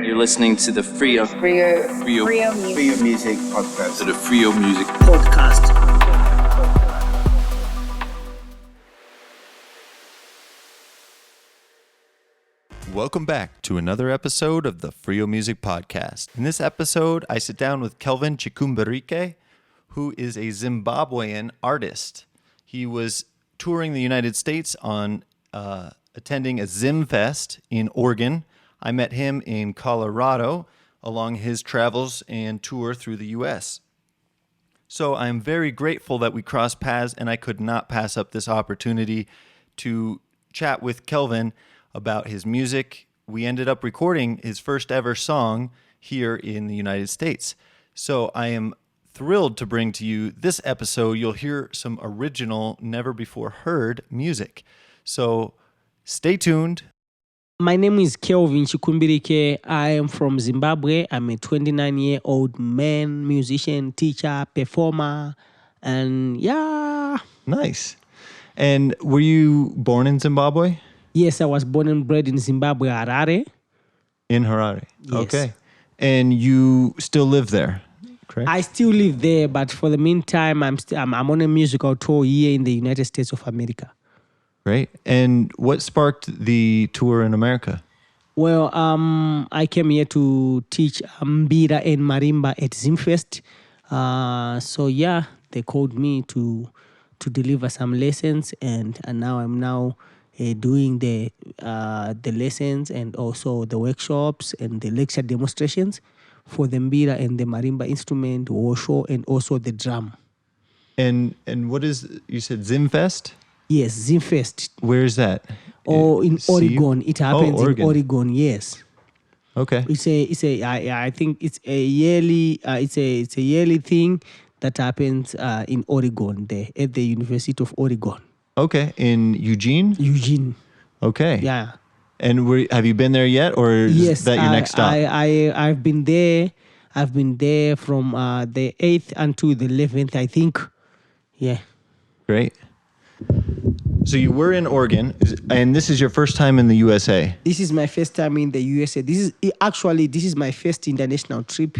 You're listening to the Freio Music Podcast. To the Freio Music Podcast. Welcome back to another episode of the Freio Music Podcast. In this episode, I sit down with Kelvin Chikumbirike, who is a Zimbabwean artist. He was touring the United States on attending a Zimfest in Oregon. I met him in Colorado along his travels and tour through the U.S. So I'm very grateful that we crossed paths, and I could not pass up this opportunity to chat with Kelvin about his music. We ended up recording his first ever song here in the United States. So I am thrilled to bring to you this episode. You'll hear some original, never before heard music. So stay tuned. My name is Kelvin Chikumbirike. I am from Zimbabwe. I'm a 29-year-old man, musician, teacher, performer, and yeah. Nice. And were you born in Zimbabwe? Yes, I was born and bred in Zimbabwe, Harare. In Harare. Yes. Okay. And you still live there, correct? I still live there, but for the meantime, I'm on a musical tour here in the United States of America. Great. And what sparked the tour in America? Well, I came here to teach mbira and marimba at Zimfest. So yeah, they called me to deliver some lessons, and now I'm doing the lessons and also the workshops and the lecture demonstrations for the mbira and the marimba instrument, wosho, and also the drum. And what is, you said Zimfest? Yes, Zimfest. Where is that? In Oregon. It happens in Oregon, yes. Okay. I think it's a yearly thing that happens in Oregon there at the University of Oregon. Okay. In Eugene? Eugene. Okay. Yeah. And have you been there yet, or is that your next stop? I've been there. I've been there from the 8th until the 11th, I think. Yeah. Great. So you were in Oregon, and this is your first time in the USA? This is my first time in the USA. This is my first international trip.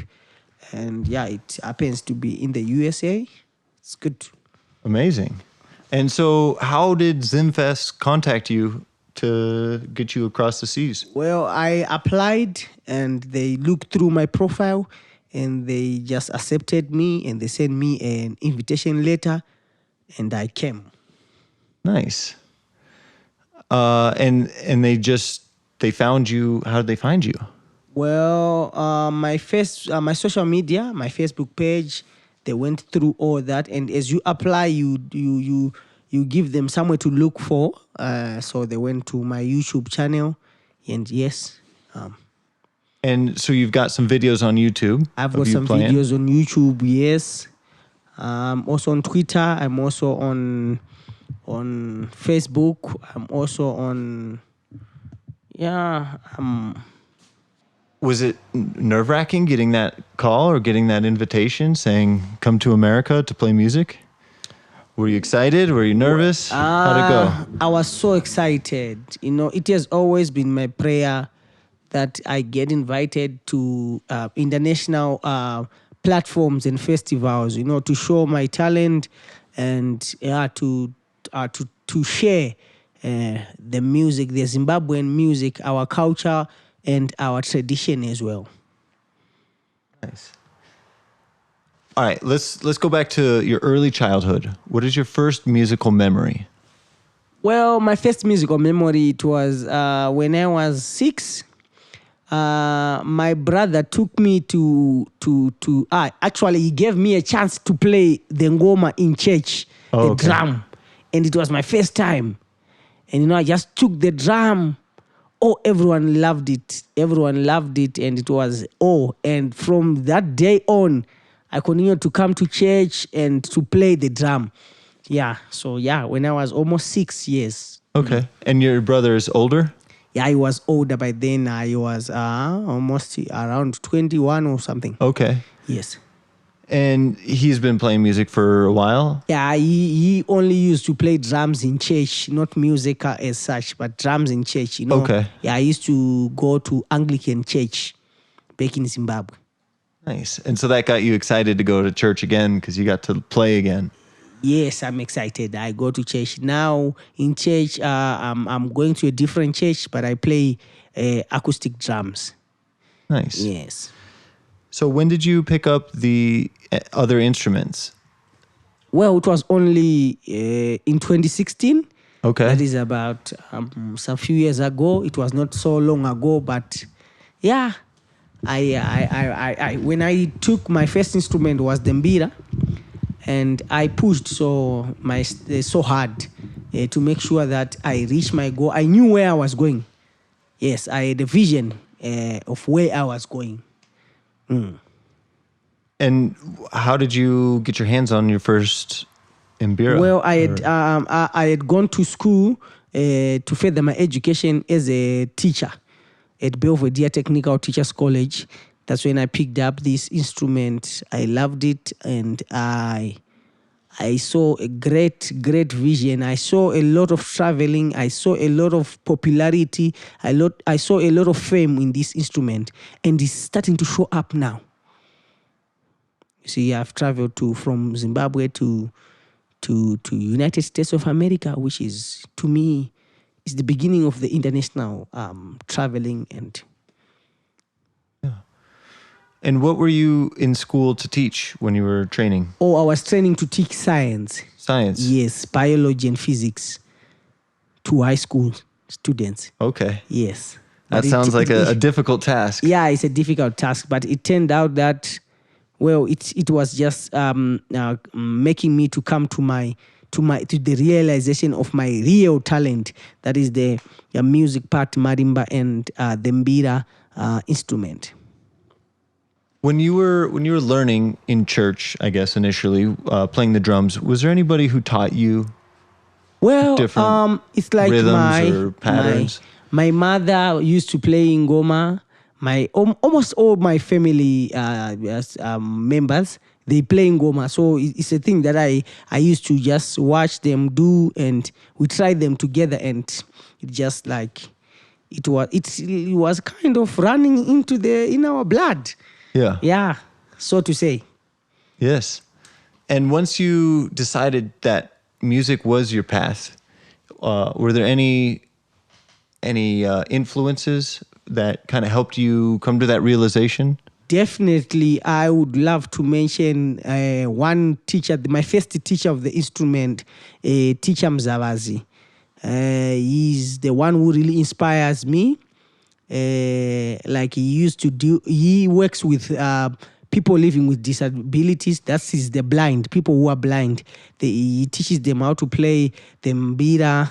And yeah, it happens to be in the USA. It's good. Amazing. And so how did Zimfest contact you to get you across the seas? Well, I applied, and they looked through my profile, and they just accepted me, and they sent me an invitation letter, and I came. Nice. And they found you. How did they find you? Well, my social media, my Facebook page, they went through all that, and as you apply, you give them somewhere to look for. So they went to my YouTube channel, and yes. And so you've got some videos on YouTube. I've got some videos on YouTube. Yes. Also on Twitter. I'm also on Facebook. I'm also on. Yeah. Was it nerve-wracking getting that call or getting that invitation saying, come to America to play music? Were you excited? Were you nervous? How'd it go? I was so excited. It has always been my prayer that I get invited to international platforms and festivals, to show my talent and to share the music, the Zimbabwean music, our culture, and our tradition as well. Nice. All right, let's go back to your early childhood. What is your first musical memory? Well, my first musical memory, it was when I was 6. My brother took me to actually he gave me a chance to play the ngoma in church, drum, and it was my first time. And I just took the drum. Oh, everyone loved it. Everyone loved it, and it was and from that day on, I continued to come to church and to play the drum. Yeah, so yeah, when I was almost 6 years. Okay, and your brother is older? Yeah, I was older by then. I was almost around 21 or something. Okay. Yes. And he's been playing music for a while? Yeah, he only used to play drums in church, not music as such, but drums in church, Okay. Yeah, I used to go to Anglican church. back in Zimbabwe. Nice. And so that got you excited to go to church again because you got to play again. Yes, I'm excited. I go to church now. In church, I'm going to a different church, but I play acoustic drums. Nice. Yes. So when did you pick up the other instruments? Well, it was only in 2016. Okay. That is about some few years ago. It was not so long ago, but yeah, I when I took my first instrument was the mbira, and I pushed so hard to make sure that I reached my goal. I knew where I was going. Yes, I had a vision of where I was going. And how did you get your hands on your first mbira? Well, I had gone to school to further my education as a teacher at Belvedere Technical Teachers College. That's when I picked up this instrument. I loved it, and I saw a great vision. I saw a lot of traveling. I saw a lot of popularity. I saw a lot of fame in this instrument, and it's starting to show up now. You see, I've traveled from Zimbabwe to United States of America, which is, to me, is the beginning of the international traveling. And what were you in school to teach when you were training? Oh, I was training to teach science. Science? Yes, biology and physics to high school students. Okay. Yes. That sounds like a difficult task. Yeah, it's a difficult task, but it turned out that, well, it was just making me to come to the realization of my real talent. That is the music part, marimba, and the mbira instrument. When you were learning in church, I guess initially playing the drums, was there anybody who taught you? Well, different it's like rhythms or patterns? My mother used to play ngoma. Almost all my family members, they play ngoma. So it's a thing that I used to just watch them do, and we tried them together, and it just like it was kind of running in our blood. Yeah. Yeah, so to say. Yes. And once you decided that music was your path, were there any influences that kind of helped you come to that realization? Definitely, I would love to mention one teacher, my first teacher of the instrument, Teacher Mzavazi. He's the one who really inspires me. Like he used to do, he works with people living with disabilities. That is the blind, people who are blind. He teaches them how to play the mbira.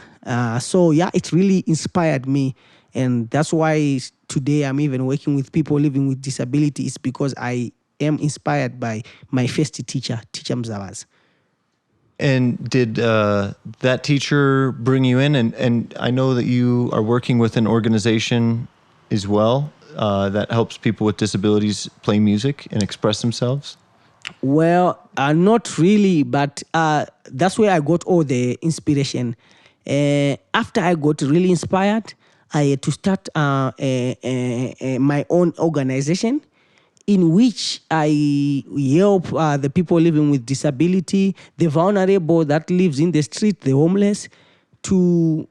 So yeah, it really inspired me. And that's why today I'm even working with people living with disabilities, because I am inspired by my first teacher, Teacher Mzavazi. And did that teacher bring you in? And I know that you are working with an organization as well that helps people with disabilities play music and express themselves? Well, not really, but that's where I got all the inspiration. After I got really inspired, I had to start my own organization in which I help the people living with disability, the vulnerable that lives in the street, the homeless, in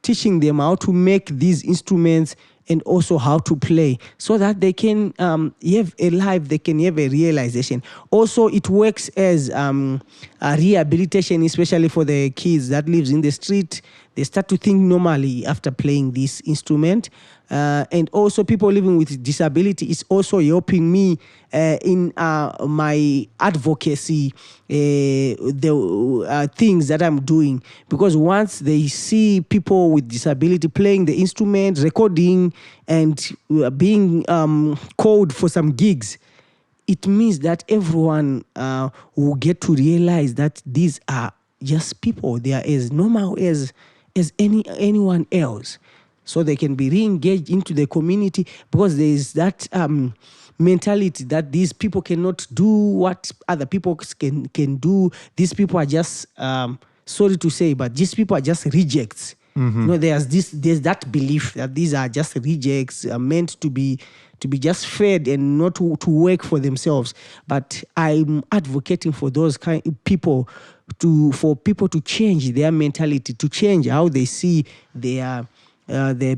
teaching them how to make these instruments and also how to play, so that they can have a life, they can have a realization. Also, it works as a rehabilitation, especially for the kids that lives in the street. They start to think normally after playing this instrument. And also people living with disability is also helping me in my advocacy, the things that I'm doing. Because once they see people with disability playing the instrument, recording, and being called for some gigs, it means that everyone will get to realize that these are just people. They are as normal as anyone else. So they can be re-engaged into the community, because there is that mentality that these people cannot do what other people can do. These people are just, sorry to say, but these people are just rejects. There's that belief that these are just rejects, are meant to be just fed and not to work for themselves. But I'm advocating for those kind of people for people to change their mentality, to change how they see the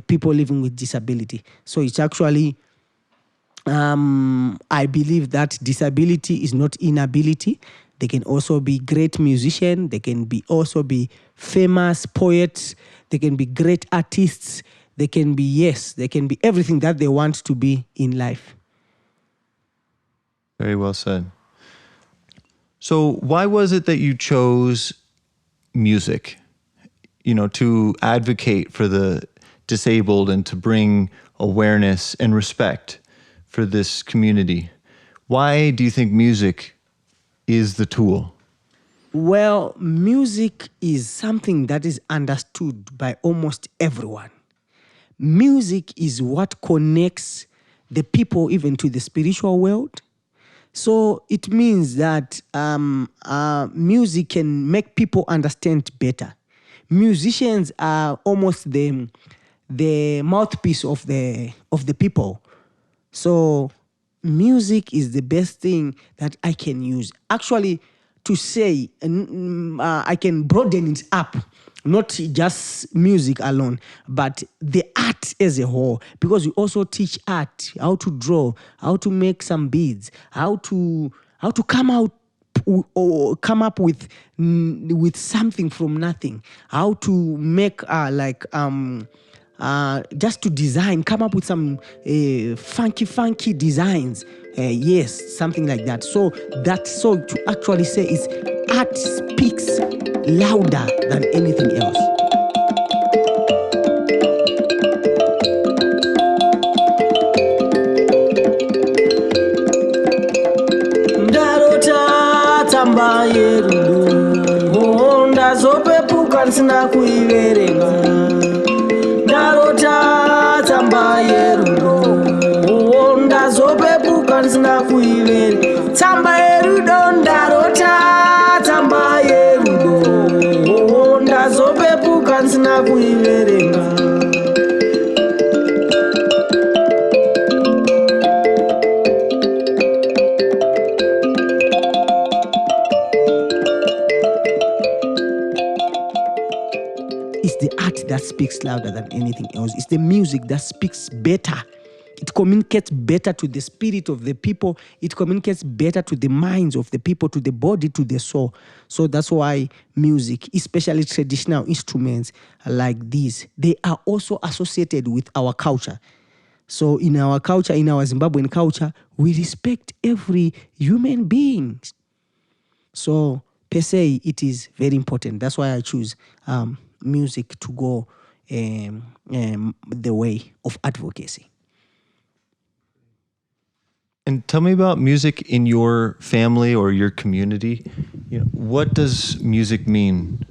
people living with disability. So it's actually, I believe that disability is not inability. They can also be great musicians. They can also be famous poets. They can be great artists. They can be everything that they want to be in life. Very well said. So why was it that you chose music, to advocate for the disabled and to bring awareness and respect for this community? Why do you think music is the tool? Well, music is something that is understood by almost everyone. Music is what connects the people even to the spiritual world. So it means that music can make people understand better. Musicians are almost the mouthpiece of the people. So music is the best thing that I can use. Actually, to say, I can broaden it up, not just music alone, but the art as a whole, because we also teach art, how to draw, how to make some beads, how to come up with something from nothing, how to make just to design, come up with some funky designs. Yes, something like that. So to actually say is art speaks louder than anything else. Ndarota tsamba yerudo, ndazopepuka ndisina kuiverenga. Ndarota tsamba yerudo, ndazopepuka ndisina kuiverenga. Tsamba yerudo, ndarota tsamba yerudo, ndazopepuka ndisina kuiverenga. It's the art that speaks louder than anything else. It's the music that speaks better. It communicates better to the spirit of the people. It communicates better to the minds of the people, to the body, to the soul. So that's why music, especially traditional instruments like these, they are also associated with our culture. So in our culture, in our Zimbabwean culture, we respect every human being. So per se, it is very important. That's why I choose music to go the way of advocacy. And tell me about music in your family or your community. What does music mean?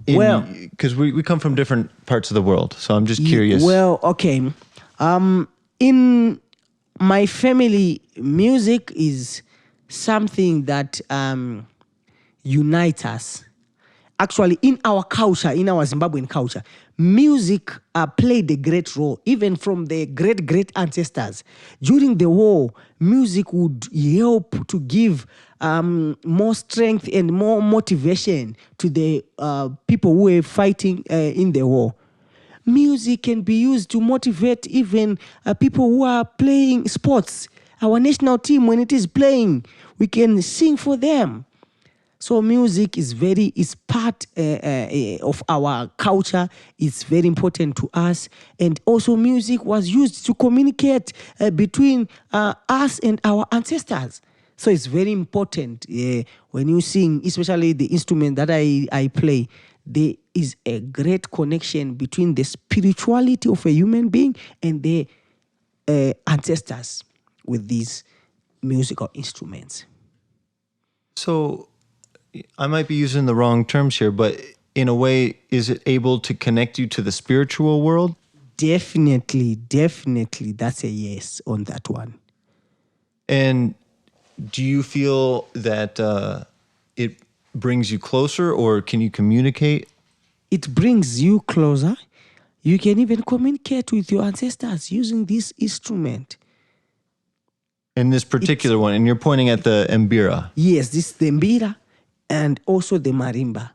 Well, because we come from different parts of the world, so I'm just curious. Well, okay. In my family, music is something that unites us. Actually, in our culture, in our Zimbabwean culture, music played a great role, even from the great ancestors. During the war, music would help to give more strength and more motivation to the people who were fighting in the war. Music can be used to motivate even people who are playing sports. Our national team, when it is playing, we can sing for them. So music is part of our culture. It's very important to us. And also music was used to communicate between us and our ancestors. So it's very important when you sing, especially the instrument that I play, there is a great connection between the spirituality of a human being and the ancestors with these musical instruments. So I might be using the wrong terms here, but in a way, is it able to connect you to the spiritual world? Definitely. That's a yes on that one. And do you feel that it brings you closer, or can you communicate it brings you closer. You can even communicate with your ancestors using this instrument. In this particular one, and you're pointing at the mbira. Yes, this is the mbira and also the marimba.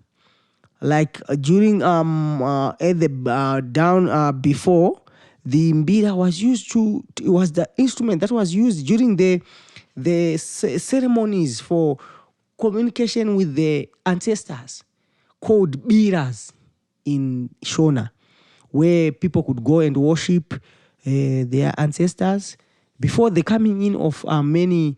Like during at the down before, the mbira was used to. It was the instrument that was used during the ceremonies for communication with the ancestors, called biras in Shona, where people could go and worship their ancestors before the coming in of many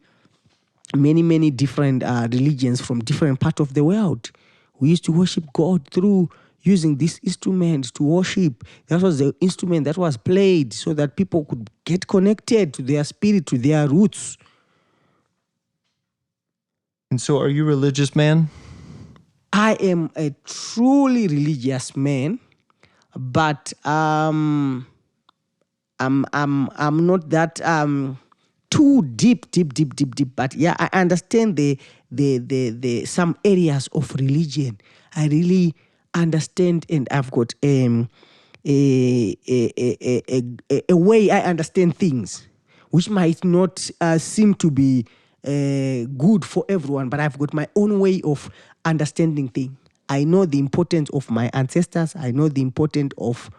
different religions from different parts of the world. We used to worship God through using this instrument to worship. That was the instrument that was played so that people could get connected to their spirit, to their roots. And so, are you a religious man? I am a truly religious man, but I'm not that too deep. But yeah, I understand the some areas of religion. I really understand, and I've got a way I understand things, which might not seem to be good for everyone, but I've got my own way of understanding things. I know the importance of my ancestors. I know the importance of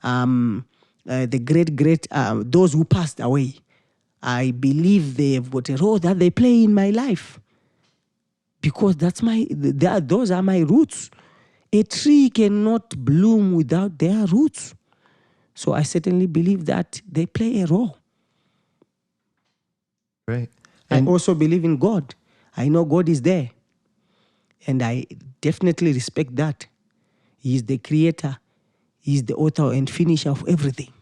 the great those who passed away. I believe they've got a role that they play in my life because those are my roots. A tree cannot bloom without their roots. So I certainly believe that they play a role. Right. I also believe in God. I know God is there. And I definitely respect that. He is the creator. He is the author and finisher of everything.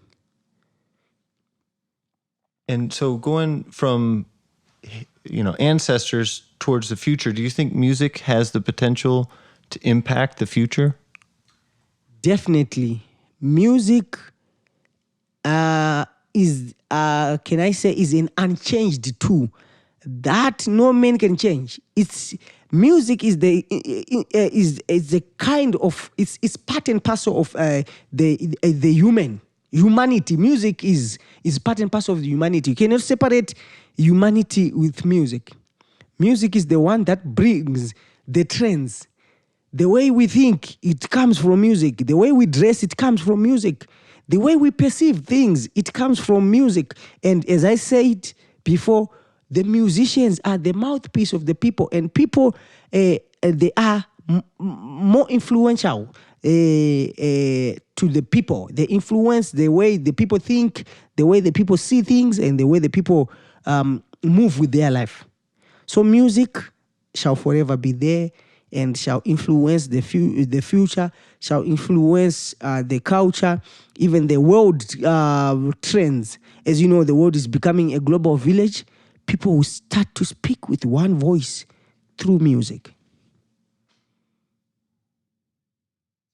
And so going from, ancestors towards the future, do you think music has the potential to impact the future? Definitely. Music is an unchanged tool that no man can change. Music is the kind of it's part and parcel of the humanity. Music is part and parcel of the humanity. You cannot separate humanity with music. Music is the one that brings the trends. The way we think, it comes from music. The way we dress, it comes from music. The way we perceive things, it comes from music. And as I said before, the musicians are the mouthpiece of the people, and people, they are more influential to the people. They influence the way the people think, the way the people see things, and the way the people move with their life. So music shall forever be there and shall influence the future, shall influence the culture, even the world trends. As you know, the world is becoming a global village. People will start to speak with one voice through music.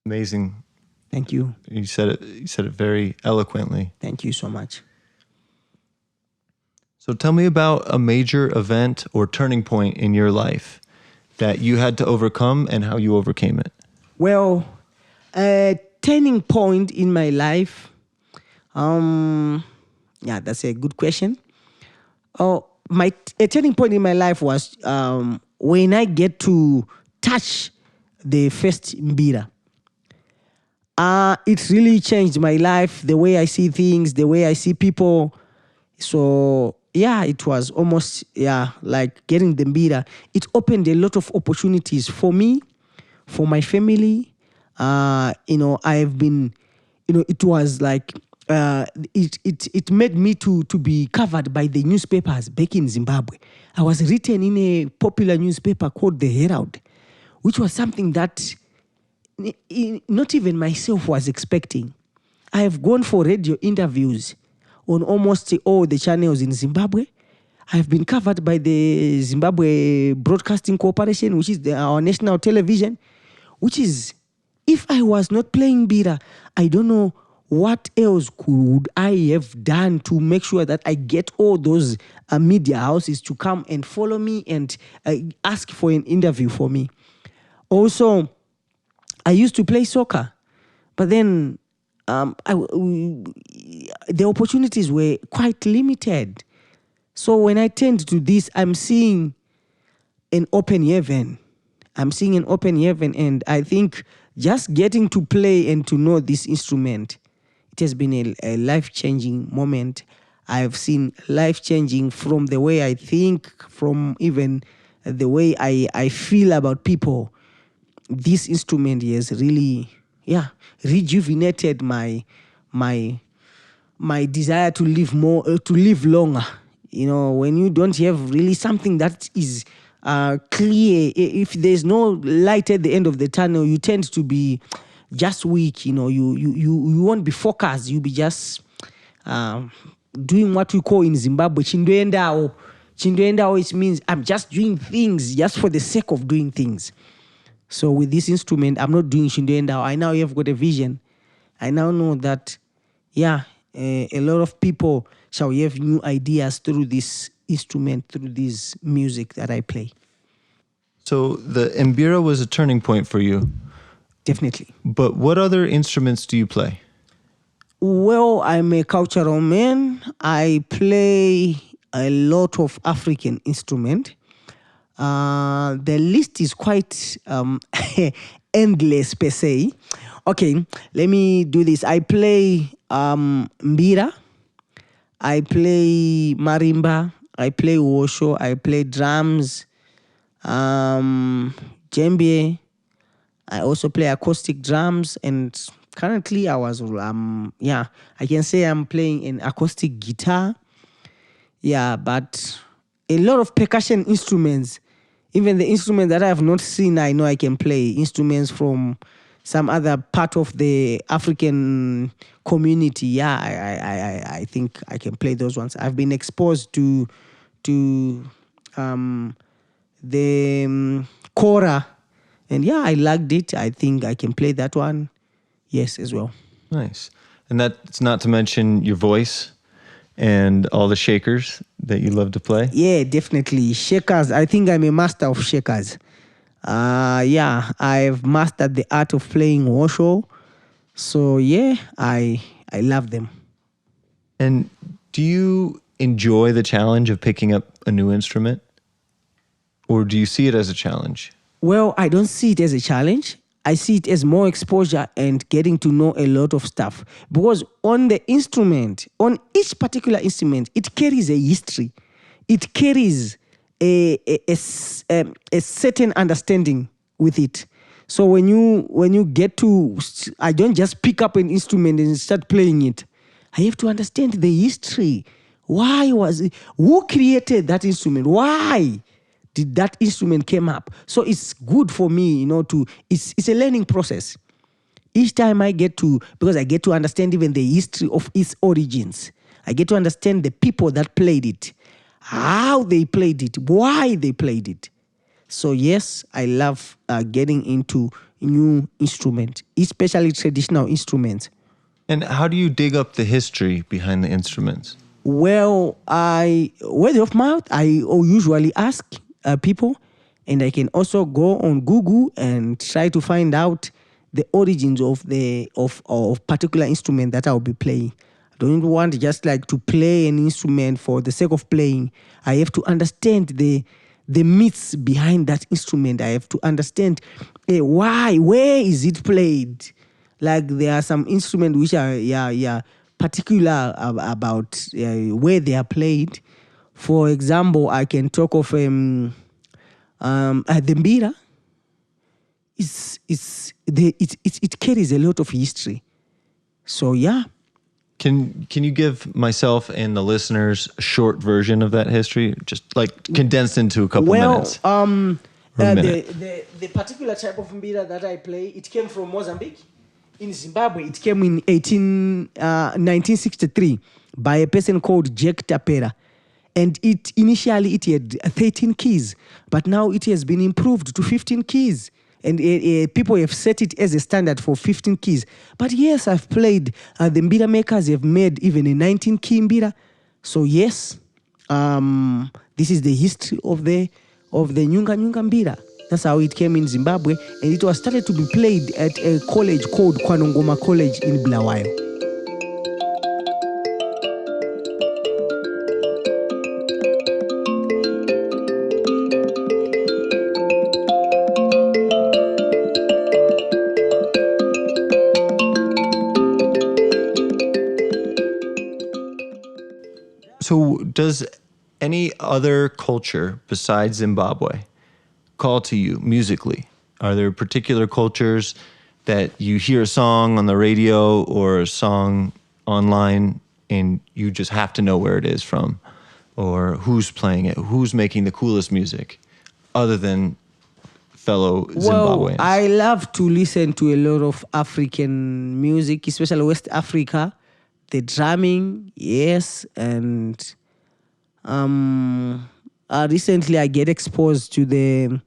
Amazing. Thank you. You said it very eloquently. Thank you so much. So tell me about a major event or turning point in your life that you had to overcome and how you overcame it. Well, a turning point in my life. That's a good question. A turning point in my life was when I get to touch the first mbira. It really changed my life, the way I see things, the way I see people. So yeah, it was almost like getting the mbira. It opened a lot of opportunities for me, for my family. I've been, it was like it made me to be covered by the newspapers back in Zimbabwe. I was written in a popular newspaper called The Herald, which was something that not even myself was expecting. I have gone for radio interviews on almost all the channels in Zimbabwe. I've been covered by the Zimbabwe Broadcasting Corporation, which is our national television, which is, if I was not playing mbira, I don't know what else could I have done to make sure that I get all those media houses to come and follow me and ask for an interview for me. Also, I used to play soccer, but then the opportunities were quite limited. So when I turned to this, I'm seeing an open heaven. And I think just getting to play and to know this instrument, it has been a life-changing moment. I've seen life-changing from the way I think, from even the way I feel about people. This instrument has really, rejuvenated my desire to live more, to live longer. When you don't have really something that is clear, if there's no light at the end of the tunnel, you tend to be just weak. You won't be focused. You'll be just doing what we call in Zimbabwe chindoendao. Chindoendao, it means I'm just doing things just for the sake of doing things. So with this instrument, I'm not doing chindoendao. I now have got a vision. I now know that, a lot of people shall have new ideas through this instrument, through this music that I play. So the mbira was a turning point for you. Definitely. But what other instruments do you play? Well, I'm a cultural man. I play a lot of African instruments. The list is quite endless per se. Okay, let me do this. I play mbira. I play marimba. I play wosho. I play drums. Djembe. I also play acoustic drums, and currently I can say I'm playing an acoustic guitar. Yeah, but a lot of percussion instruments, even the instruments that I have not seen, I know I can play. Instruments from some other part of the African community. Yeah, I think I can play those ones. I've been exposed to the kora. And I liked it. I think I can play that one. Yes, as well. Nice. And that's not to mention your voice and all the shakers that you love to play? Yeah, definitely. Shakers. I think I'm a master of shakers. I've mastered the art of playing wosho. So, I love them. And do you enjoy the challenge of picking up a new instrument? Or do you see it as a challenge? Well, I don't see it as a challenge. I see it as more exposure and getting to know a lot of stuff. Because on the instrument, on each particular instrument, it carries a history. It carries a certain understanding with it. So when you get to, I don't just pick up an instrument and start playing it. I have to understand the history. Who created that instrument? Why did that instrument came up? So it's good for me, it's a learning process. Each time because I get to understand even the history of its origins. I get to understand the people that played it, how they played it, why they played it. So yes, I love getting into new instruments, especially traditional instruments. And how do you dig up the history behind the instruments? Well, word of mouth, I usually ask people, and I can also go on Google and try to find out the origins of particular instrument that I'll be playing. I don't want just like to play an instrument for the sake of playing. I have to understand the myths behind that instrument. I have to understand where is it played. Like there are some instruments which are particular about where they are played. For example, I can talk of the mbira. It carries a lot of history. So yeah. Can you give myself and the listeners a short version of that history, just like condensed into a couple minutes? The particular type of mbira that I play, it came from Mozambique. In Zimbabwe, it came in 1963 by a person called Jack Tapera. And initially it had 13 keys, but now it has been improved to 15 keys. And people have set it as a standard for 15 keys. But yes, I've played. The mbira makers have made even a 19-key mbira. So yes, this is the history of the Nyunga mbira. That's how it came in Zimbabwe, and it was started to be played at a college called Kwanongoma College in Bulawayo. So does any other culture besides Zimbabwe call to you musically? Are there particular cultures that you hear a song on the radio or a song online and you just have to know where it is from, or who's playing it, who's making the coolest music other than fellow Zimbabweans? Well, I love to listen to a lot of African music, especially West Africa. The drumming, yes, and recently I get exposed to the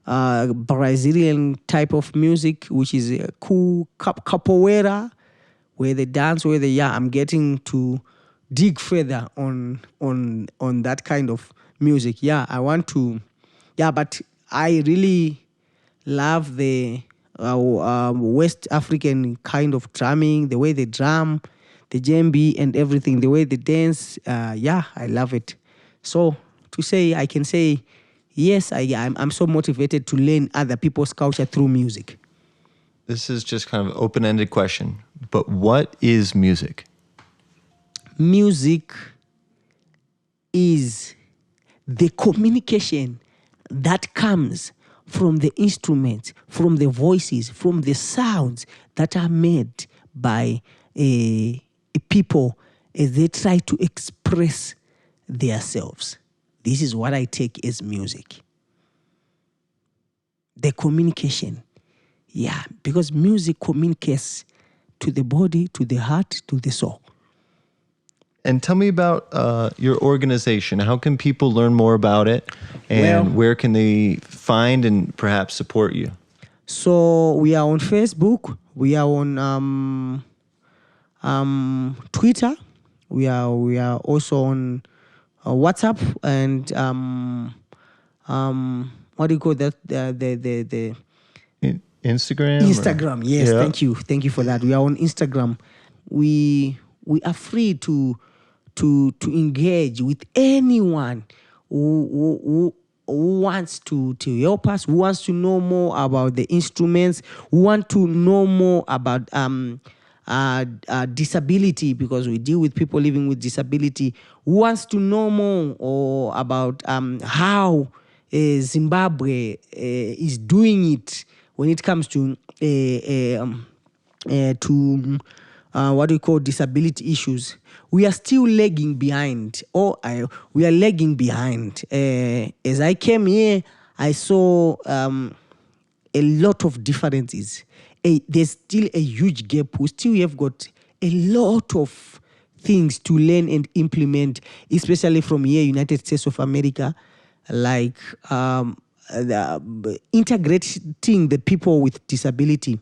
Brazilian type of music, which is a cool capoeira, where they dance, I'm getting to dig further on that kind of music. I want to, but I really love the West African kind of drumming, the way they drum, the djembe and everything, the way they dance. I love it. So to say, I can say, yes, I'm so motivated to learn other people's culture through music. This is just kind of an open-ended question, but what is music? Music is the communication that comes from the instruments, from the voices, from the sounds that are made by people as they try to express themselves. This is what I take as music. The communication. Because music communicates to the body, to the heart, to the soul. And tell me about your organization. How can people learn more about it? And where can they find and perhaps support you? So we are on Facebook. We are on Twitter. We are also on WhatsApp and what do you call that? The Instagram. Instagram. Yes, yeah. Thank you for that. We are on Instagram. We are free to engage with anyone who wants to help us, who wants to know more about the instruments, who want to know more about disability, because we deal with people living with disability, who wants to know more about how Zimbabwe is doing it when it comes to what we call disability issues. We are still lagging behind. We are lagging behind. As I came here, I saw a lot of differences. There's still a huge gap. We still have got a lot of things to learn and implement, especially from here, United States of America, like integrating the people with disability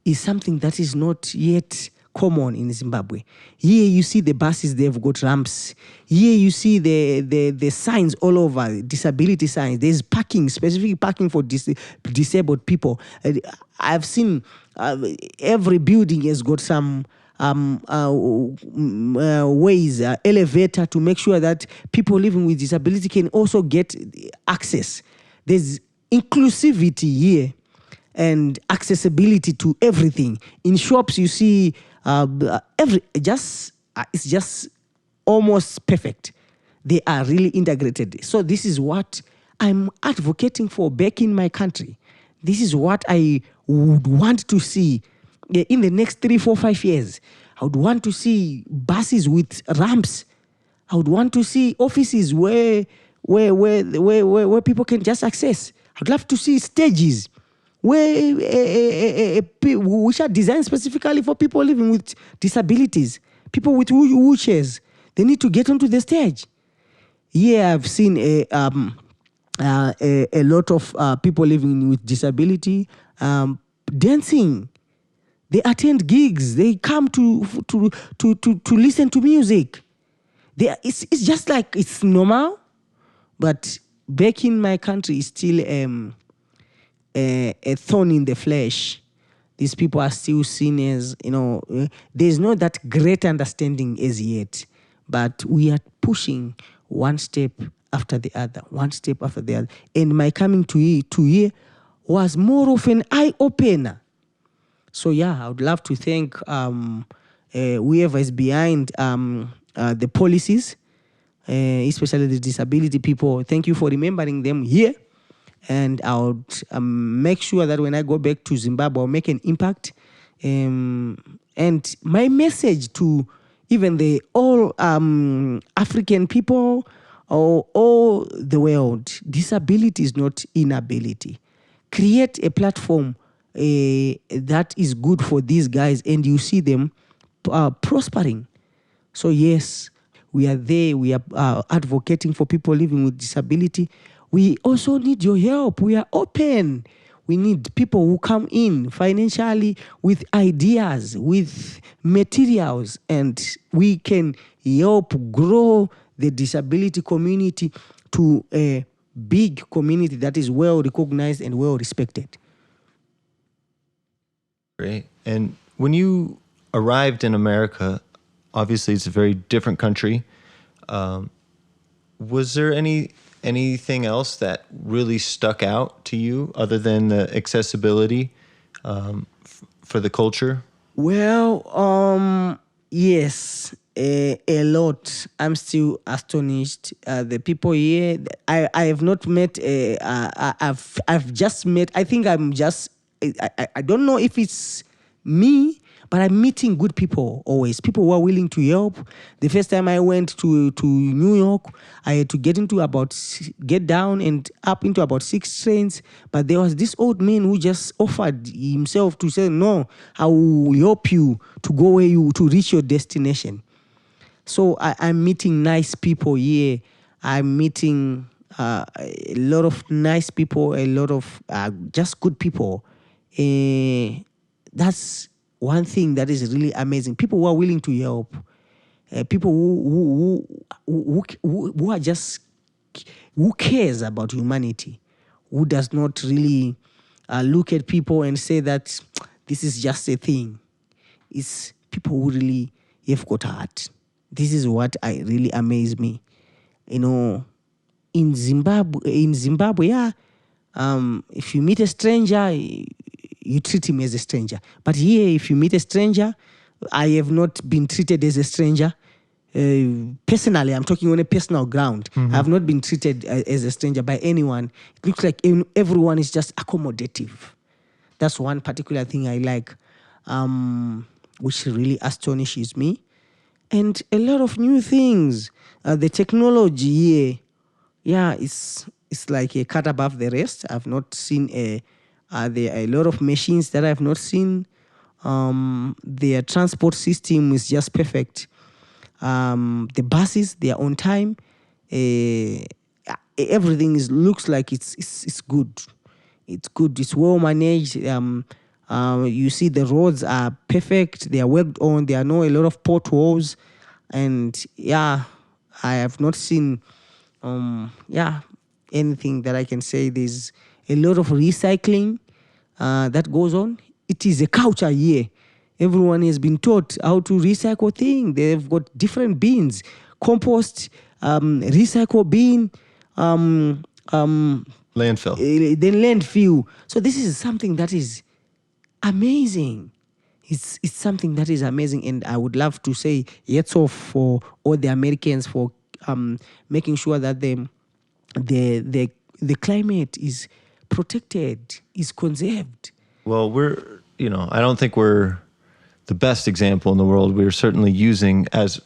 is something that is not yet common in Zimbabwe. Here you see the buses, they've got ramps. Here you see the signs all over, disability signs. There's parking, specific parking for disabled people. I've seen every building has got some ways, elevator to make sure that people living with disability can also get access. There's inclusivity here and accessibility to everything. In shops, you see it's just almost perfect. They are really integrated. So this is what I'm advocating for back in my country. This is what I would want to see in the next 3, 4, 5 years. I would want to see buses with ramps. I would want to see offices where people can just access. I'd love to see stages which are designed specifically for people living with disabilities, people with wheelchairs. They need to get onto the stage. Yeah, I've seen a lot of people living with disability dancing. They attend gigs. They come to listen to music. It's just like it's normal, but back in my country, it's still a thorn in the flesh. These people are still seen as, there's not that great understanding as yet, but we are pushing one step after the other, one step after the other. And my coming to here was more of an eye-opener. So yeah, I would love to thank whoever is behind the policies, especially the disability people. Thank you for remembering them here. And I would make sure that when I go back to Zimbabwe, I'll make an impact. And my message to even the all African people or all the world, disability is not inability. Create a platform that is good for these guys, and you see them prospering. So yes, we are there. We are advocating for people living with disability. We also need your help. We are open. We need people who come in financially with ideas, with materials, and we can help grow the disability community to a big community that is well recognized and well respected. Great. And when you arrived in America, obviously it's a very different country. Was there anything else that really stuck out to you other than the accessibility for the culture? Well, yes, a lot. I'm still astonished. The people here, I have not met. I've just met. I think I'm just. I don't know if it's me, but I'm meeting good people always. People who are willing to help. The first time I went to New York, I had to get down and up into about 6 trains. But there was this old man who just offered himself to say, "No, I will help you to go to reach your destination." So I'm meeting nice people here. I'm meeting a lot of nice people, a lot of just good people. That's one thing that is really amazing. People who are willing to help. People who are just, who cares about humanity, who does not really look at people and say that this is just a thing. It's people who really have got heart. This is what really amazes me. In Zimbabwe, yeah, if you meet a stranger, you treat him as a stranger. But here, if you meet a stranger, I have not been treated as a stranger. Personally, I'm talking on a personal ground. Mm-hmm. I have not been treated as a stranger by anyone. It looks like everyone is just accommodative. That's one particular thing I like, which really astonishes me. And a lot of new things. The technology here, yeah, it's like a cut above the rest. I've not seen there are a lot of machines that I've not seen. Their transport system is just perfect. The buses, they are on time. Everything looks like it's good. It's good. It's well managed. You see the roads are perfect. They are worked on. There are a lot of potholes. And yeah, I have not seen anything that I can say. There's a lot of recycling that goes on. It is a culture here. Everyone has been taught how to recycle things. They've got different bins: compost, recycle bin, landfill. Then landfill. So this is something that is amazing. It's something that is amazing, and I would love to say hats off for all the Americans for making sure that the climate is protected, is conserved. Well, I don't think we're the best example in the world. We're certainly using, as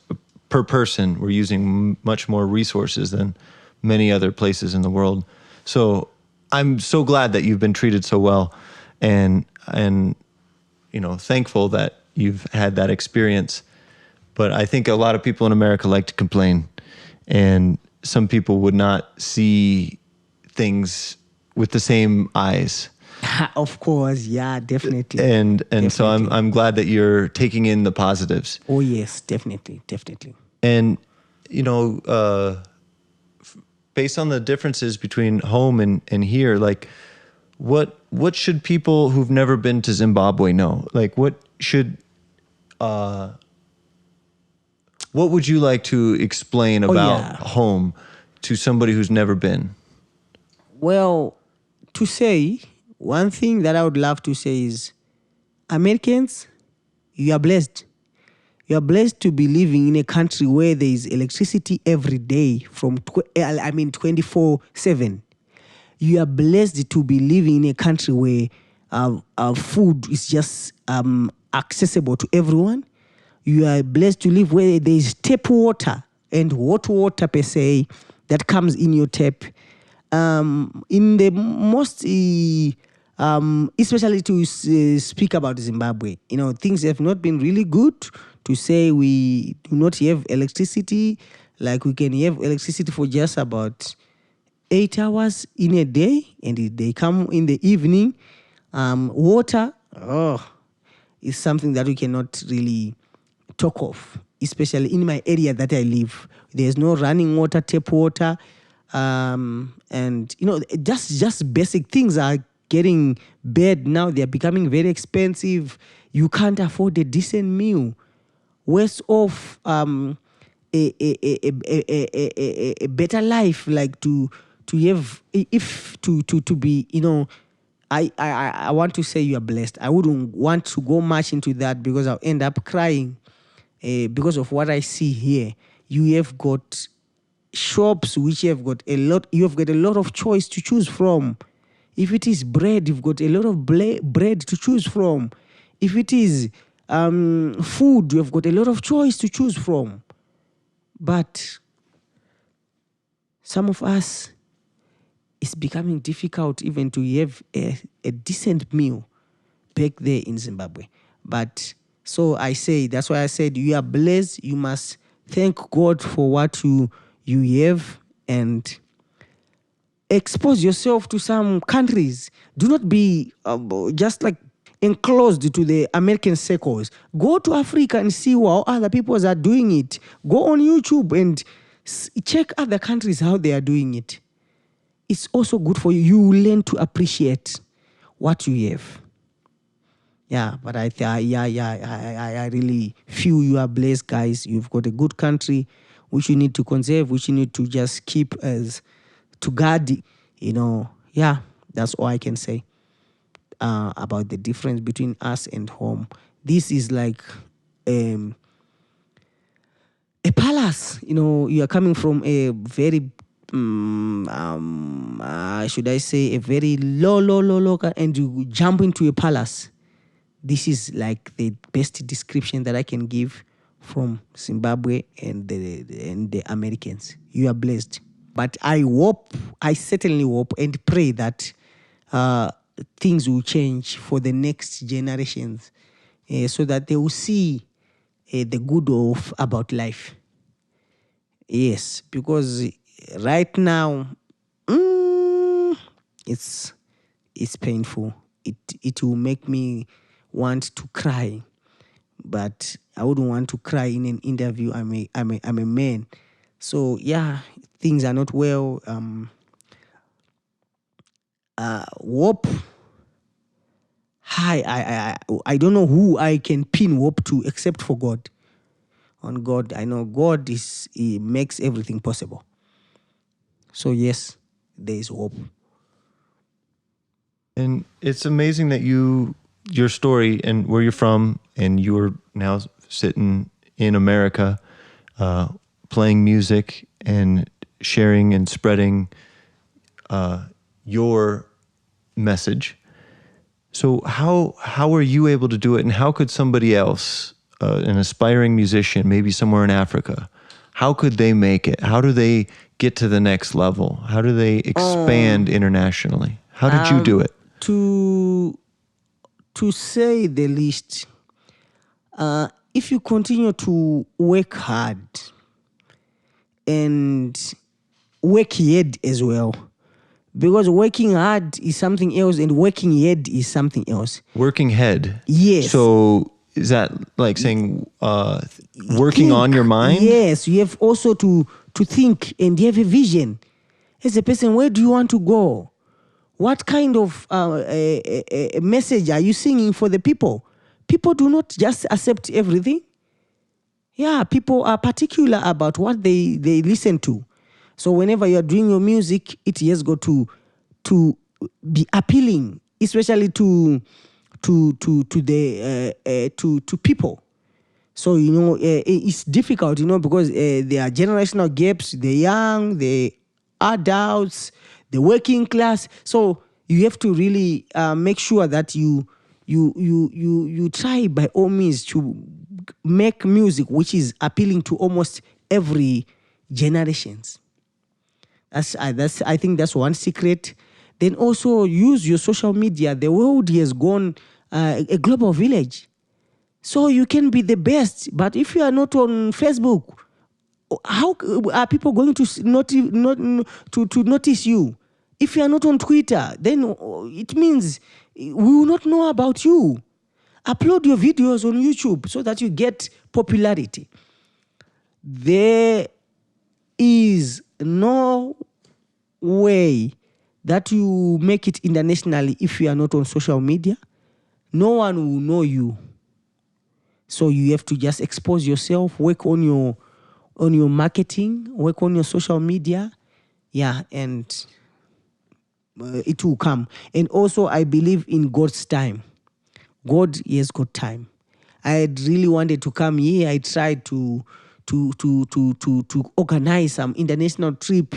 per person, we're using much more resources than many other places in the world. So I'm so glad that you've been treated so well, and thankful that you've had that experience. But I think a lot of people in America like to complain, and some people would not see things with the same eyes. Of course, yeah, definitely. And definitely. So I'm glad that you're taking in the positives. Oh yes, definitely. And based on the differences between home and here, like what what should people who've never been to Zimbabwe know? Like, what would you like to explain about home to somebody who's never been? Well, to say, one thing that I would love to say is, Americans, you are blessed. You are blessed to be living in a country where there is electricity every day from 24/7. You are blessed to be living in a country where food is just accessible to everyone. You are blessed to live where there is tap water and hot water per se that comes in your tap. In the most, especially to speak about Zimbabwe, things have not been really good. To say we do not have electricity, like we can have electricity for just about 8 hours in a day, and they come in the evening. Water, is something that we cannot really talk of, especially in my area that I live. There's no running water, tap water, and just basic things are getting bad now. They're becoming very expensive. You can't afford a decent meal. Worse off, a better life, like to have, if to be, I want to say you are blessed. I wouldn't want to go much into that because I'll end up crying because of what I see here. You have got shops which have got you have got a lot of choice to choose from. If it is bread, you've got a lot of bread to choose from. If it is food, you've got a lot of choice to choose from. But some of us, it's becoming difficult even to have a decent meal back there in Zimbabwe. But so that's why I said you are blessed. You must thank God for what you have and expose yourself to some countries. Do not be just like enclosed to the American circles. Go to Africa and see how other people are doing it. Go on YouTube and check other countries how they are doing it. It's also good for you. You learn to appreciate what you have. Yeah, but I really feel you are blessed, guys. You've got a good country which you need to conserve, which you need to just keep as to guard. Yeah, that's all I can say about the difference between us and home. This is like a palace. You are coming from a very should I say a very low, and you jump into a palace. This is like the best description that I can give from Zimbabwe and the Americans. You are blessed. But I certainly hope and pray that things will change for the next generations so that they will see the good about life. Yes, because right now, it's painful. It will make me want to cry, but I wouldn't want to cry in an interview. I'm a man, so yeah, things are not well. Hope. I don't know who I can pin hope to except for God. On God, I know God He makes everything possible. So yes, there is hope. And it's amazing that your story and where you're from, and you're now sitting in America, playing music and sharing and spreading your message. So how are you able to do it, and how could somebody else, an aspiring musician, maybe somewhere in Africa, how could they make it? How do they get to the next level? How do they expand internationally? How did you do it? To say the least, if you continue to work hard and work hard as well, because working hard is something else and working hard is something else. Working head? Yes. So is that like saying working on your mind? Yes, you have also to think and you have a vision. As a person, where do you want to go? What kind of a message are you singing for the people? People do not just accept everything. Yeah, people are particular about what they listen to. So whenever you're doing your music, it has got to be appealing, especially to people. So it's difficult, because there are generational gaps. The young, the adults, the working class. So you have to really make sure that you try by all means to make music which is appealing to almost every generations. I think that's one secret. Then also use your social media. The world has gone a global village. So you can be the best, but if you are not on Facebook, how are people going to to notice you? If you are not on Twitter, then it means we will not know about you. Upload your videos on YouTube so that you get popularity. There is no way that you make it internationally if you are not on social media. No one will know you. So you have to just expose yourself, work on your marketing, work on your social media. Yeah, and it will come. And also I believe in God's time. God has got time. I really wanted to come here. I tried to organize some international trip,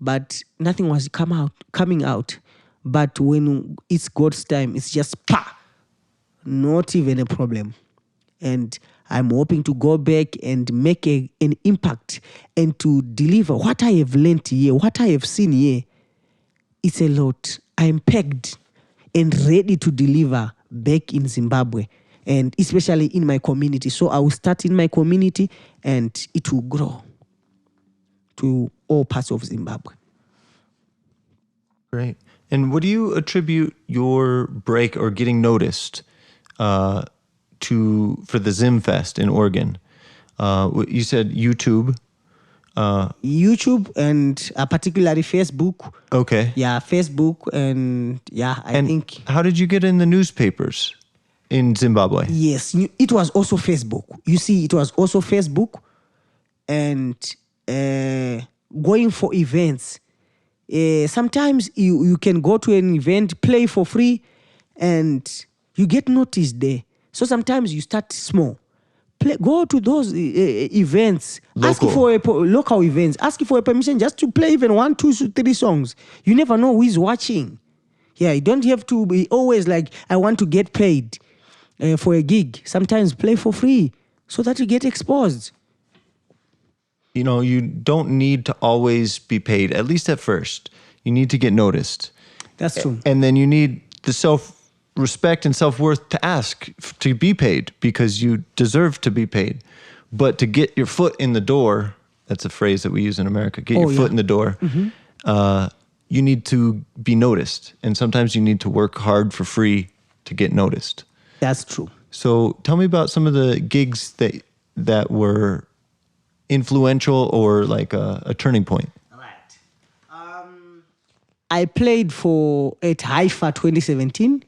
but nothing was coming out. But when it's God's time, it's just not even a problem. And I'm hoping to go back and make an impact and to deliver what I have learned here, what I have seen here. It's a lot. I'm pegged and ready to deliver back in Zimbabwe, and especially in my community. So I will start in my community and it will grow to all parts of Zimbabwe. Great. And what do you attribute your break or getting noticed for the ZimFest in Oregon? You said YouTube. YouTube and particularly Facebook. Okay. Yeah, Facebook and I think. How did you get in the newspapers in Zimbabwe? Yes, it was also Facebook. You see, it was also Facebook and going for events. Sometimes you can go to an event, play for free, and you get noticed there. So sometimes you start small. Go to those events. Local. Ask for local events. Ask for a permission just to play even 1, 2, 3 songs. You never know who is watching. Yeah, you don't have to be always like, I want to get paid for a gig. Sometimes play for free so that you get exposed. You don't need to always be paid, at least at first. You need to get noticed. That's true. And then you need the self-respect and self-worth to ask to be paid because you deserve to be paid. But to get your foot in the door, that's a phrase that we use in America, get your foot in the door, you need to be noticed. And sometimes you need to work hard for free to get noticed. That's true. So tell me about some of the gigs that were influential or like a turning point. All right. I played at Haifa 2017.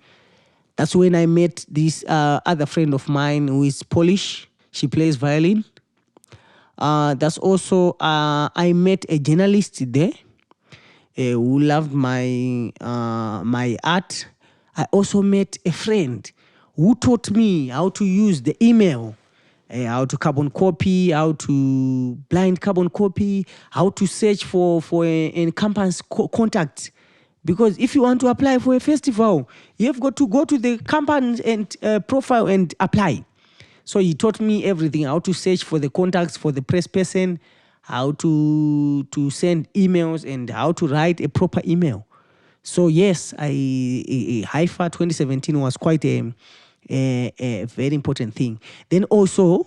That's when I met this other friend of mine who is Polish. She plays violin. That's also, I met a journalist there who loved my art. I also met a friend who taught me how to use the email, how to carbon copy, how to blind carbon copy, how to search for a campus contact. Because if you want to apply for a festival, you have got to go to the company and profile and apply. So he taught me everything, how to search for the contacts for the press person, how to send emails and how to write a proper email. So yes, Haifa 2017 was quite a very important thing. Then also,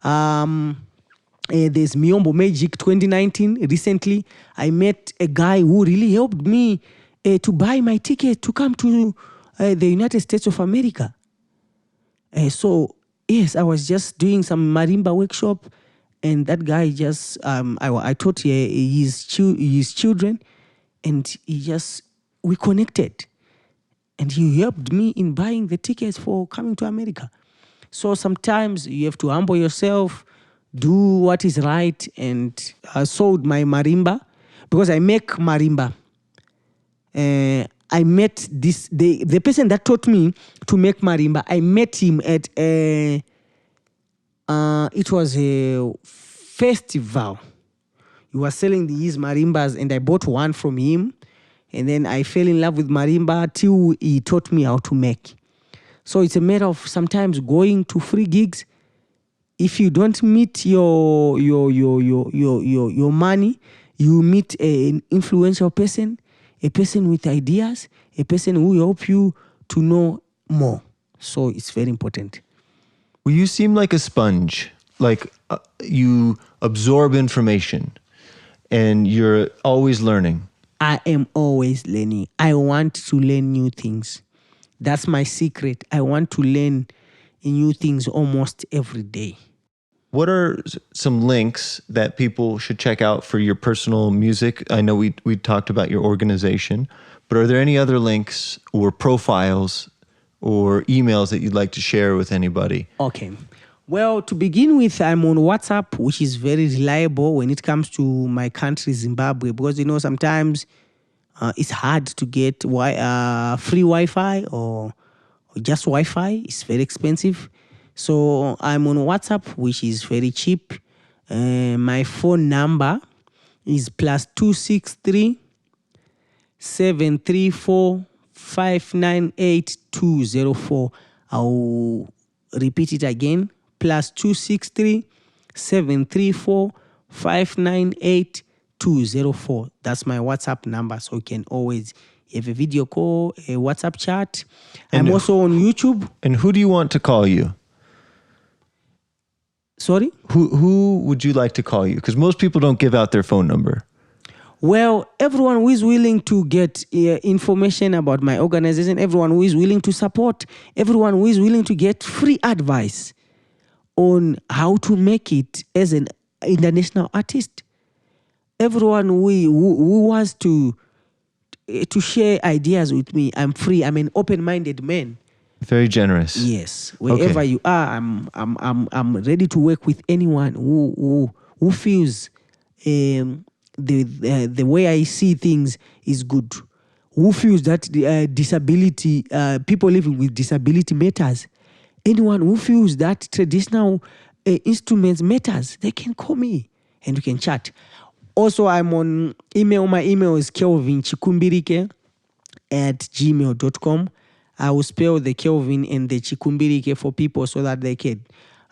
there's Miombo Magic 2019. Recently, I met a guy who really helped me to buy my ticket to come to the United States of America. So, yes, I was just doing some marimba workshop, and that guy just, I taught his children, and he just we connected. And he helped me in buying the tickets for coming to America. So sometimes you have to humble yourself, do what is right. And I sold my marimba because I make marimba. I met the person that taught me to make marimba. I met him at it was a festival. He was selling these marimbas and I bought one from him. And then I fell in love with marimba till he taught me how to make. So it's a matter of sometimes going to free gigs. If you don't meet your money, you meet an influential person, a person with ideas, a person who will help you to know more. So it's very important. Well, you seem like a sponge. Like you absorb information and you're always learning. I am always learning. I want to learn new things. That's my secret. I want to learn new things almost every day. What are some links that people should check out for your personal music? I know we talked about your organization, but are there any other links or profiles or emails that you'd like to share with anybody? Okay. Well, to begin with, I'm on WhatsApp, which is very reliable when it comes to my country, Zimbabwe, because, sometimes it's hard to get free Wi-Fi or just Wi-Fi. It's very expensive. So I'm on WhatsApp, which is very cheap. My phone number is +263 734 598 204. I'll repeat it again. +263 734 598 204. That's my WhatsApp number. So you can always have a video call, a WhatsApp chat. I'm also on YouTube. And who do you want to call you? Sorry? Who would you like to call you? Because most people don't give out their phone number. Well, everyone who is willing to get information about my organization, everyone who is willing to support, everyone who is willing to get free advice on how to make it as an international artist, everyone who wants to share ideas with me, I'm free. I'm an open-minded man. Very generous. Yes, wherever you are, I'm ready to work with anyone who feels the way I see things is good. Who feels that disability, people living with disability matters. Anyone who feels that traditional instruments matters, they can call me and we can chat. Also, I'm on email. My email is Kelvin Chikumbirike @gmail.com. I will spell the Kelvin and the Chikumbirike for people so that they can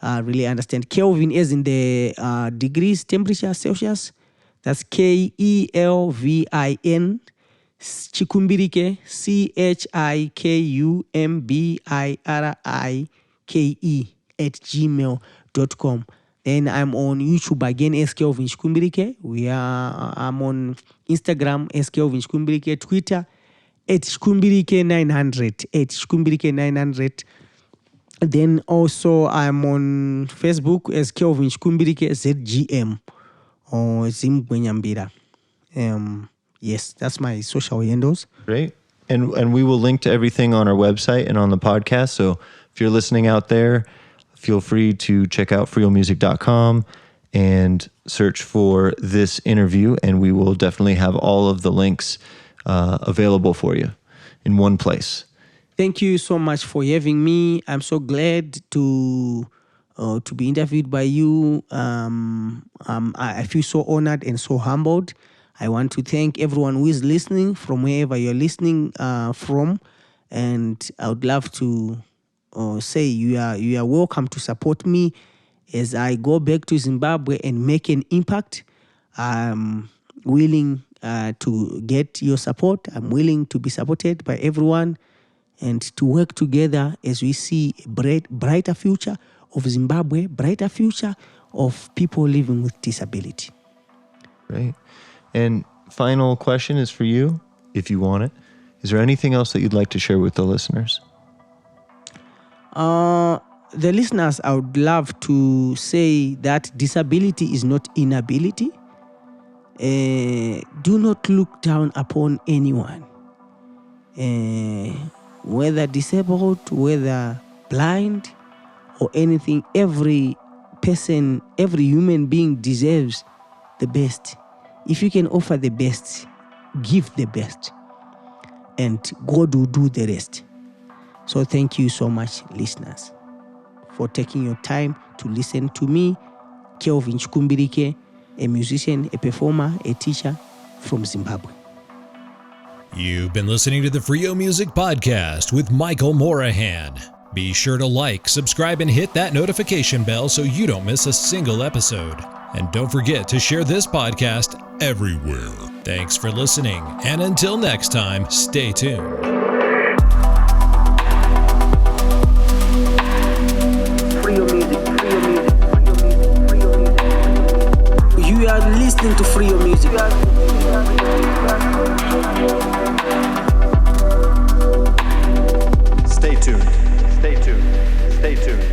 really understand. Kelvin is in the degrees, temperature, Celsius. That's KELVIN. Chikumbirike, CHIKUMBIRIKE @gmail.com. Then I'm on YouTube again as Kelvin Chikumbirike. I'm on Instagram as Kelvin Chikumbirike, Twitter @Chikumbirike900, @Chikumbirike900. Then also I'm on Facebook as Kelvin Chikumbirike ZGM or Zimbabwe. Yes, that's my social handles. Great. And we will link to everything on our website and on the podcast. So if you're listening out there, feel free to check out freiomusic.com and search for this interview. And we will definitely have all of the links available for you in one place. Thank you so much for having me. I'm so glad to be interviewed by you. I feel so honored and so humbled. I want to thank everyone who is listening from wherever you're listening from. And I would love to say you are welcome to support me as I go back to Zimbabwe and make an impact. I'm willing to get your support. I'm willing to be supported by everyone and to work together as we see a brighter future of Zimbabwe, brighter future of people living with disability. Great. And final question is for you, if you want it. Is there anything else that you'd like to share with the listeners? The listeners, I would love to say that disability is not inability. Do not look down upon anyone. whether disabled, whether blind, or anything. Every person, every human being deserves the best. If you can offer the best, give the best, and God will do the rest. So thank you so much, listeners, for taking your time to listen to me, Kelvin Chikumbirike, a musician, a performer, a teacher from Zimbabwe. You've been listening to the Freio Music Podcast with Michael Morahan. Be sure to like, subscribe, and hit that notification bell so you don't miss a single episode. And don't forget to share this podcast everywhere. Thanks for listening, and until next time, stay tuned. Freio Music, Freio Music, Freio Music, Freio Music. You are listening to Freio Music. Stay tuned. Stay tuned. Stay tuned.